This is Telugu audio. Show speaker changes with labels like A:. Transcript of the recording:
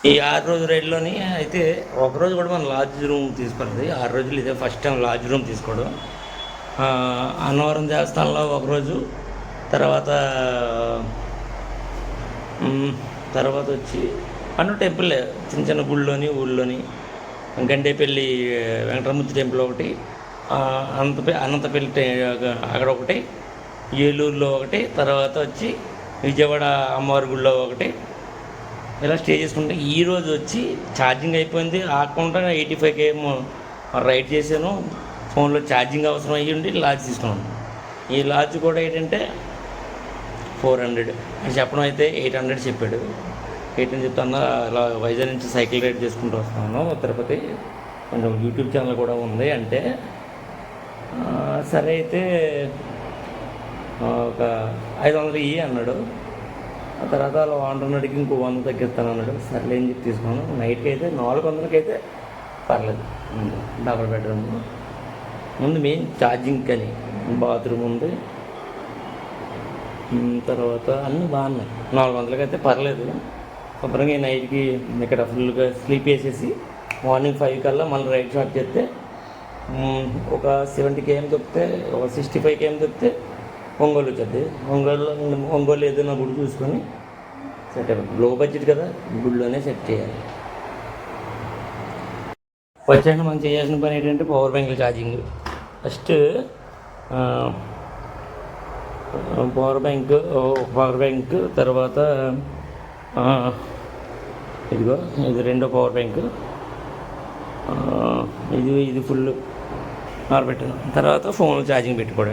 A: ఈ 6 రోజు రైడ్‌లోని అయితే ఒకరోజు కూడా మనం లాడ్జ్ రూమ్ తీసుకోలేదు. 6 రోజులు ఇదే ఫస్ట్ టైం లాడ్జ్ రూమ్ తీసుకోవడం. అన్నవరం దేవస్థానంలో ఒకరోజు, తర్వాత తర్వాతొచ్చి అన్ని టెంపుల్లే చిన్న చిన్న గుళ్ళోని, ఊళ్ళోని. గండేపల్లి వెంకటరమూర్తి టెంపుల్ ఒకటి, అనంతపల్లి అక్కడొకటి, ఏలూరులో ఒకటి, తర్వాత వచ్చి విజయవాడ అమ్మవారి గుడిలో ఒకటి, ఇలా స్టే చేసుకుంటే ఈరోజు వచ్చి ఛార్జింగ్ అయిపోయింది. ఆకుండా 85 ఏమో రైడ్ చేశాను. ఫోన్లో ఛార్జింగ్ అవసరం అయ్యి ఉండి లాడ్జ్ తీసుకున్నాను. ఈ లాడ్జ్ కూడా ఏంటంటే 400 అని చెప్పడం, అయితే 800 చెప్పాడు. 800 చెప్తాను. అలా వైజాగ్ నుంచి సైకిల్ రైడ్ చేసుకుంటూ వస్తాను తిరుపతి. కొంచెం యూట్యూబ్ ఛానల్ కూడా ఉంది అంటే, సరే అయితే ఒక 500 ఇయ్యి అన్నాడు. ఆ తర్వాత అలా ఓనర్ని అడిగి ఇంకో 100 తగ్గిస్తాను అన్నాడు. సర్లే అని చెప్పి తీసుకున్నాను. నైట్కి అయితే 400కి అయితే పర్లేదు. డబుల్ బెడ్రూమ్ ముందు మెయిన్ ఛార్జింగ్ కానీ బాత్రూమ్ ఉంది. తర్వాత అన్నీ బాగున్నాయి. 400కి అయితే పర్లేదు. శుభ్రంగా నైట్కి ఇక్కడ ఫుల్గా స్లీప్ వేసేసి మార్నింగ్ 5 కల్లా మళ్ళీ రైడ్ స్టార్ట్ చేస్తే ఒక 70 km దొరికితే, ఒక 65 km దొరికితే ఒంగోలు వచ్చేది. ఒంగోలు ఏదైనా గుడి చూసుకొని సెట్ అయిపోతుంది. లో బడ్జెట్ కదా, గుడిలోనే సెట్ చేయాలి. వచ్చాక మనం చేయాల్సిన పని ఏంటంటే power bank charging. First power bank తర్వాత ఇదిగో ఇది రెండో పవర్ బ్యాంక్. ఇది ఫుల్ ఆరబెట్టాను. తర్వాత ఫోన్ ఛార్జింగ్ పెట్టుకోవడం.